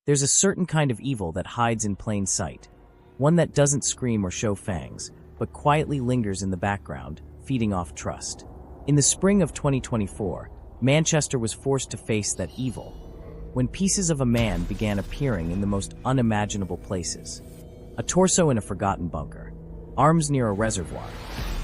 There's a certain kind of evil that hides in plain sight, one that doesn't scream or show fangs, but quietly lingers in the background, feeding off trust. In the spring of 2024, Manchester was forced to face that evil, when pieces of a man began appearing in the most unimaginable places. A torso in a forgotten bunker, arms near a reservoir,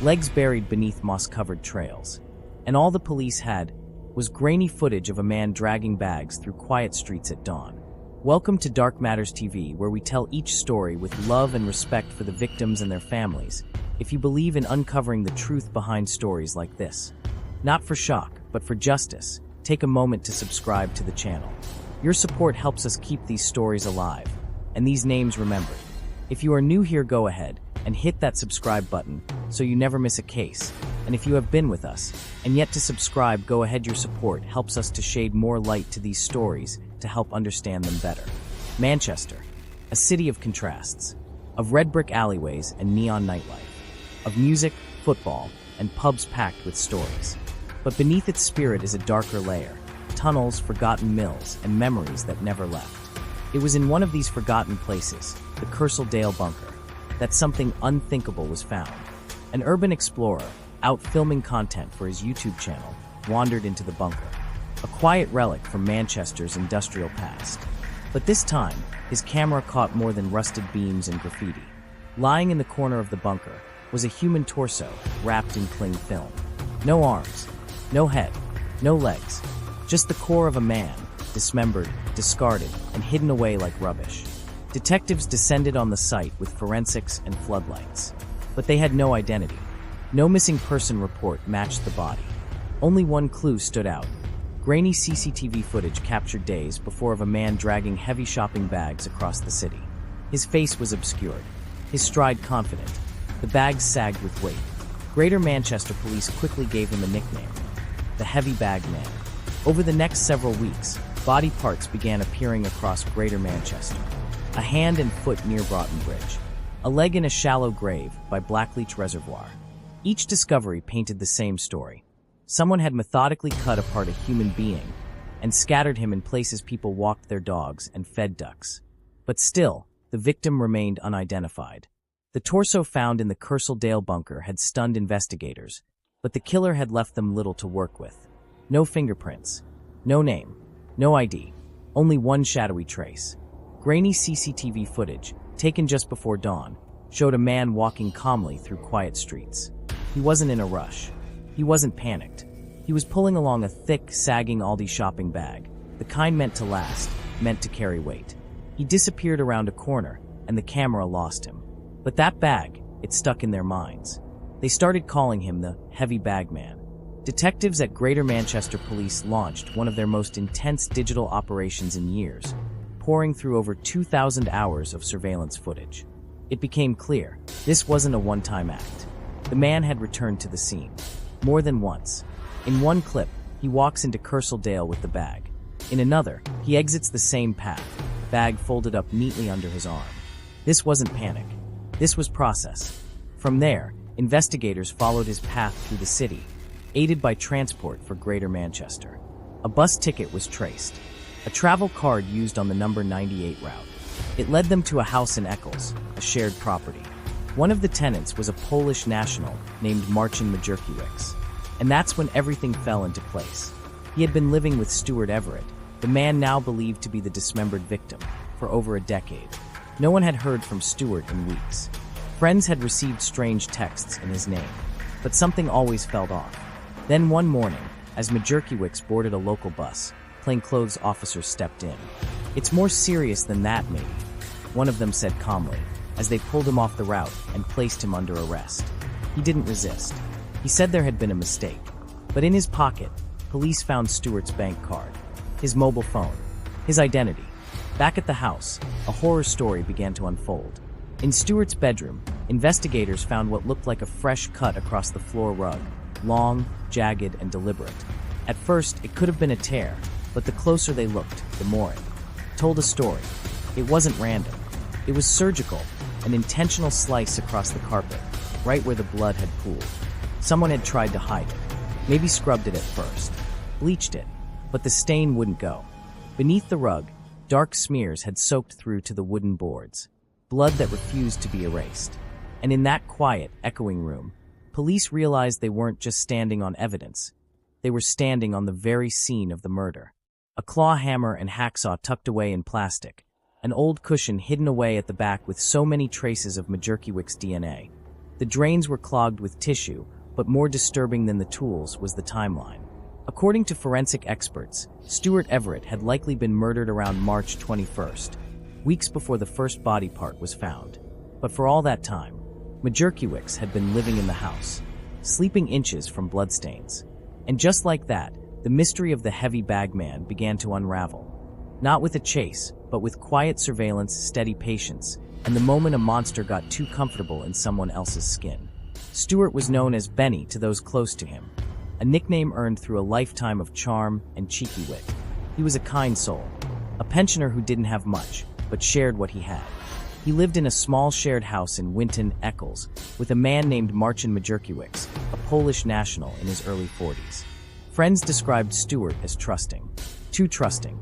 legs buried beneath moss-covered trails, and all the police had was grainy footage of a man dragging bags through quiet streets at dawn. Welcome to Dark Matters TV, where we tell each story with love and respect for the victims and their families. If you believe in uncovering the truth behind stories like this, not for shock, but for justice, take a moment to subscribe to the channel. Your support helps us keep these stories alive, and these names remembered. If you are new here, go ahead and hit that subscribe button so you never miss a case. And if you have been with us and yet to subscribe, go ahead. Your support helps us to shade more light to these stories to help understand them better. Manchester, a city of contrasts, of red brick alleyways and neon nightlife, of music, football, and pubs packed with stories. But beneath its spirit is a darker layer, tunnels, forgotten mills, and memories that never left. It was in one of these forgotten places, the Kersaldale Bunker, that something unthinkable was found. An urban explorer, out filming content for his YouTube channel, wandered into the bunker, a quiet relic from Manchester's industrial past. But this time, his camera caught more than rusted beams and graffiti. Lying in the corner of the bunker was a human torso wrapped in cling film. No arms, no head, no legs, just the core of a man, dismembered, discarded, and hidden away like rubbish. Detectives descended on the site with forensics and floodlights, but they had no identity. No missing person report matched the body. Only one clue stood out. Grainy CCTV footage captured days before of a man dragging heavy shopping bags across the city. His face was obscured, his stride confident. The bags sagged with weight. Greater Manchester police quickly gave him a nickname, the Heavy Bag Man. Over the next several weeks, body parts began appearing across Greater Manchester. A hand and foot near Broughton Bridge, a leg in a shallow grave by Blackleach Reservoir. Each discovery painted the same story. Someone had methodically cut apart a human being and scattered him in places people walked their dogs and fed ducks. But still, the victim remained unidentified. The torso found in the Kersaldale bunker had stunned investigators, but the killer had left them little to work with. No fingerprints, no name, no ID, only one shadowy trace. Grainy CCTV footage, taken just before dawn, showed a man walking calmly through quiet streets. He wasn't in a rush. He wasn't panicked. He was pulling along a thick, sagging Aldi shopping bag, the kind meant to last, meant to carry weight. He disappeared around a corner, and the camera lost him. But that bag, it stuck in their minds. They started calling him the Heavy Bag Man. Detectives at Greater Manchester Police launched one of their most intense digital operations in years, pouring through over 2,000 hours of surveillance footage. It became clear, this wasn't a one-time act. The man had returned to the scene, more than once. In one clip, he walks into Kersaldale with the bag. In another, he exits the same path, bag folded up neatly under his arm. This wasn't panic. This was process. From there, investigators followed his path through the city, aided by transport for Greater Manchester. A bus ticket was traced, a travel card used on the number 98 route. It led them to a house in Eccles, a shared property. One of the tenants was a Polish national named Marcin Majerkiewicz. And that's when everything fell into place. He had been living with Stuart Everett, the man now believed to be the dismembered victim, for over a decade. No one had heard from Stuart in weeks. Friends had received strange texts in his name, but something always felt off. Then one morning, as Majerkiewicz boarded a local bus, plainclothes officers stepped in. "It's more serious than that, maybe," one of them said calmly, as they pulled him off the route and placed him under arrest. He didn't resist. He said there had been a mistake. But in his pocket, police found Stuart's bank card, his mobile phone, his identity. Back at the house, a horror story began to unfold. In Stuart's bedroom, investigators found what looked like a fresh cut across the floor rug, long, jagged, and deliberate. At first, it could have been a tear, but the closer they looked, the more it told a story. It wasn't random. It was surgical, an intentional slice across the carpet, right where the blood had pooled. Someone had tried to hide it, maybe scrubbed it at first, bleached it, but the stain wouldn't go. Beneath the rug, Dark smears had soaked through to the wooden boards, blood that refused to be erased. And in that quiet, echoing room, police realized they weren't just standing on evidence. They were standing on the very scene of the murder. A claw hammer and hacksaw tucked away in plastic, an old cushion hidden away at the back with so many traces of Majerkiewicz's DNA. The drains were clogged with tissue, but more disturbing than the tools was the timeline. According to forensic experts, Stuart Everett had likely been murdered around March 21st, weeks before the first body part was found. But for all that time, Majerkiewicz had been living in the house, sleeping inches from bloodstains. And just like that, the mystery of the heavy bag man began to unravel. Not with a chase, but with quiet surveillance, steady patience, and the moment a monster got too comfortable in someone else's skin. Stuart was known as Benny to those close to him, a nickname earned through a lifetime of charm and cheeky wit. He was a kind soul, a pensioner who didn't have much, but shared what he had. He lived in a small shared house in Winton, Eccles, with a man named Marcin Majerkiewicz, a Polish national in his early 40s. Friends described Stuart as trusting. Too trusting.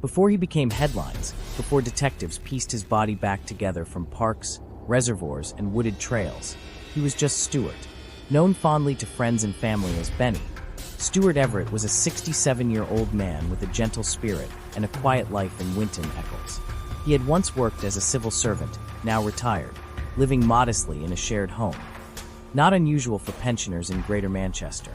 Before he became headlines, before detectives pieced his body back together from parks, reservoirs, and wooded trails, he was just Stuart. Known fondly to friends and family as Benny, Stuart Everett was a 67-year-old man with a gentle spirit and a quiet life in Winton, Eccles. He had once worked as a civil servant, now retired, living modestly in a shared home. Not unusual for pensioners in Greater Manchester,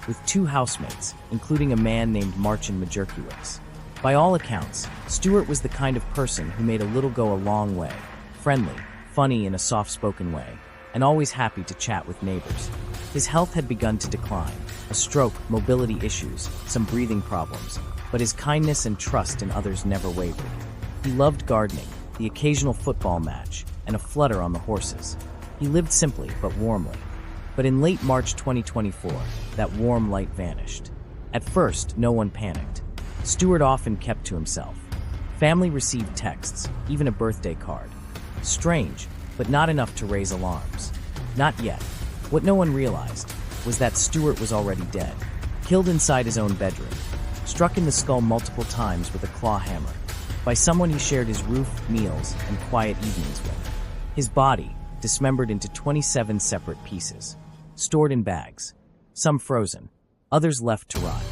with 2 housemates, including a man named Marcin Majerkiewicz. By all accounts, Stuart was the kind of person who made a little go a long way, friendly, funny in a soft-spoken way, and always happy to chat with neighbors. His health had begun to decline, a stroke, mobility issues, some breathing problems, but his kindness and trust in others never wavered. He loved gardening, the occasional football match, and a flutter on the horses. He lived simply but warmly. But in late March 2024, that warm light vanished. At first, no one panicked. Stuart often kept to himself. Family received texts, even a birthday card. Strange, but not enough to raise alarms. Not yet. What no one realized was that Stuart was already dead, killed inside his own bedroom, struck in the skull multiple times with a claw hammer, by someone he shared his roof, meals, and quiet evenings with. His body, dismembered into 27 separate pieces, stored in bags, some frozen, others left to rot,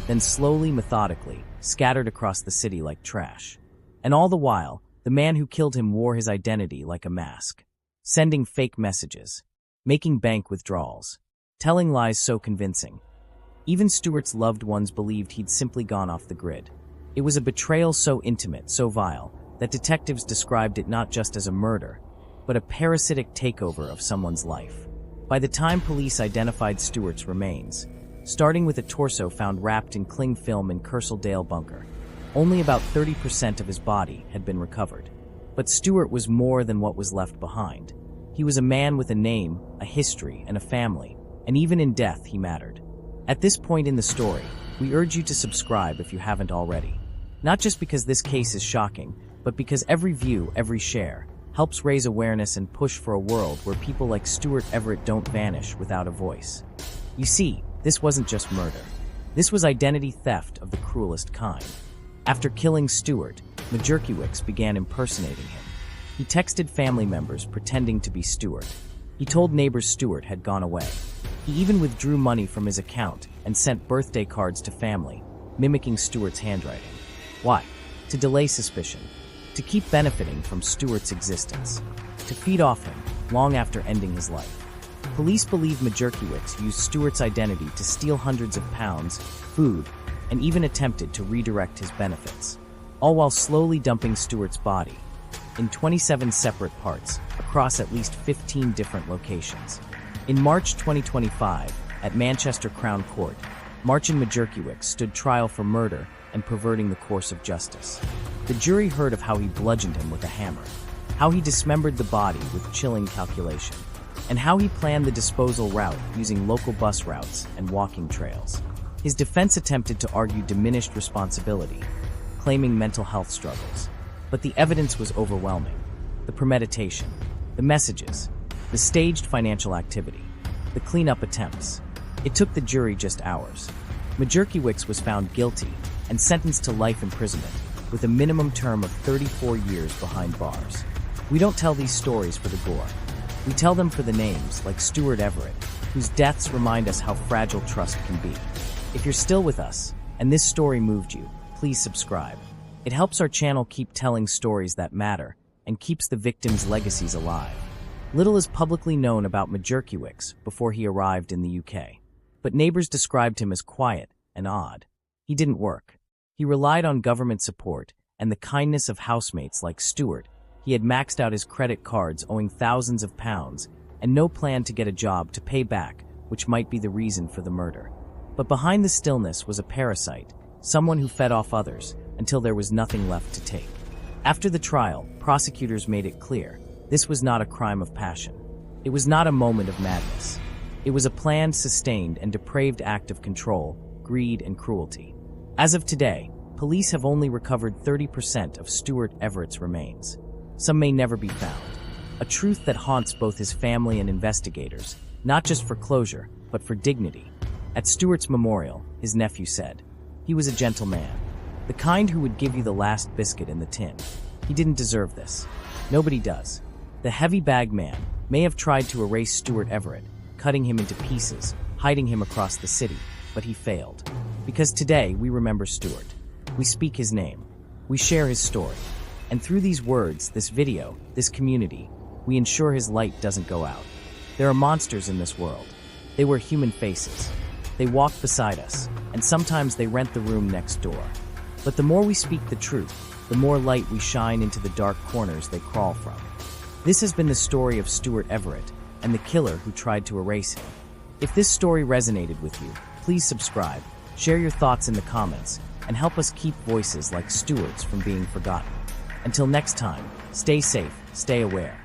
then slowly, methodically, scattered across the city like trash. And all the while, the man who killed him wore his identity like a mask, sending fake messages, making bank withdrawals, telling lies so convincing. Even Stuart's loved ones believed he'd simply gone off the grid. It was a betrayal so intimate, so vile, that detectives described it not just as a murder, but a parasitic takeover of someone's life. By the time police identified Stuart's remains, starting with a torso found wrapped in cling film in Kersaldale bunker, only about 30% of his body had been recovered. But Stuart was more than what was left behind. He was a man with a name, a history, and a family, and even in death he mattered. At this point in the story, we urge you to subscribe if you haven't already. Not just because this case is shocking, but because every view, every share, helps raise awareness and push for a world where people like Stuart Everett don't vanish without a voice. You see, this wasn't just murder. This was identity theft of the cruelest kind. After killing Stuart, Majerkiewicz began impersonating him. He texted family members pretending to be Stuart. He told neighbors Stuart had gone away. He even withdrew money from his account and sent birthday cards to family, mimicking Stuart's handwriting. Why? To delay suspicion. To keep benefiting from Stuart's existence. To feed off him long after ending his life. Police believe Majerkiewicz used Stuart's identity to steal hundreds of pounds, food, and even attempted to redirect his benefits, all while slowly dumping Stuart's body in 27 separate parts across at least 15 different locations. In March 2025, at Manchester Crown Court, Marcin Majerkiewicz stood trial for murder and perverting the course of justice. The jury heard of how he bludgeoned him with a hammer, how he dismembered the body with chilling calculation, and how he planned the disposal route using local bus routes and walking trails. His defense attempted to argue diminished responsibility, claiming mental health struggles. But the evidence was overwhelming. The premeditation, the messages, the staged financial activity, the cleanup attempts. It took the jury just hours. Majerkiewicz was found guilty and sentenced to life imprisonment, with a minimum term of 34 years behind bars. We don't tell these stories for the gore. We tell them for the names, like Stuart Everett, whose deaths remind us how fragile trust can be. If you're still with us, and this story moved you, please subscribe. It helps our channel keep telling stories that matter, and keeps the victims' legacies alive. Little is publicly known about Majerkiewicz before he arrived in the UK, but neighbors described him as quiet and odd. He didn't work. He relied on government support and the kindness of housemates like Stuart. He had maxed out his credit cards, owing thousands of pounds, and no plan to get a job to pay back, which might be the reason for the murder. But behind the stillness was a parasite, someone who fed off others until there was nothing left to take. After the trial, prosecutors made it clear this was not a crime of passion. It was not a moment of madness. It was a planned, sustained, and depraved act of control, greed, and cruelty. As of today, police have only recovered 30% of Stuart Everett's remains. Some may never be found. A truth that haunts both his family and investigators, not just for closure, but for dignity. At Stuart's memorial, his nephew said, "He was a gentle man, the kind who would give you the last biscuit in the tin. He didn't deserve this. Nobody does." The heavy bag man may have tried to erase Stuart Everett, cutting him into pieces, hiding him across the city, but he failed. Because today we remember Stuart. We speak his name. We share his story. And through these words, this video, this community, we ensure his light doesn't go out. There are monsters in this world. They wear human faces. They walk beside us, and sometimes they rent the room next door. But the more we speak the truth, the more light we shine into the dark corners they crawl from. This has been the story of Stuart Everett and the killer who tried to erase him. If this story resonated with you, please subscribe, share your thoughts in the comments, and help us keep voices like Stuart's from being forgotten. Until next time, stay safe, stay aware.